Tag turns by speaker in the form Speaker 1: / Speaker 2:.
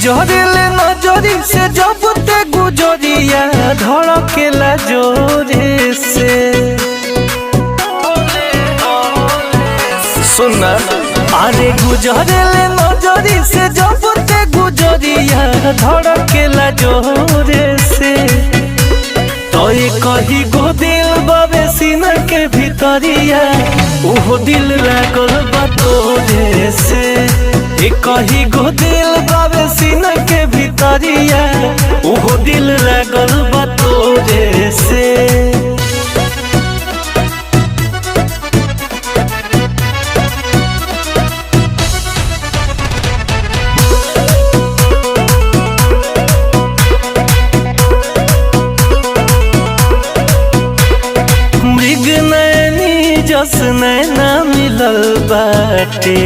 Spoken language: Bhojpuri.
Speaker 1: गुजरिले नजरी से जब ते गुजरिया धड़केला जोरे से। सुना अरे गुजरिले नजरी से जब ते गुजरिया धड़केला जोरे से। तो ये कही गो दिल बाबे सीना के भीतरिया ओहो दिल लागल बा तोरे से। ये कही गो दिल बाबे सीना के भीतरिया ओहो दिल लागल बा तोरे से। मृग नैनी जस नैना मिलल बाटे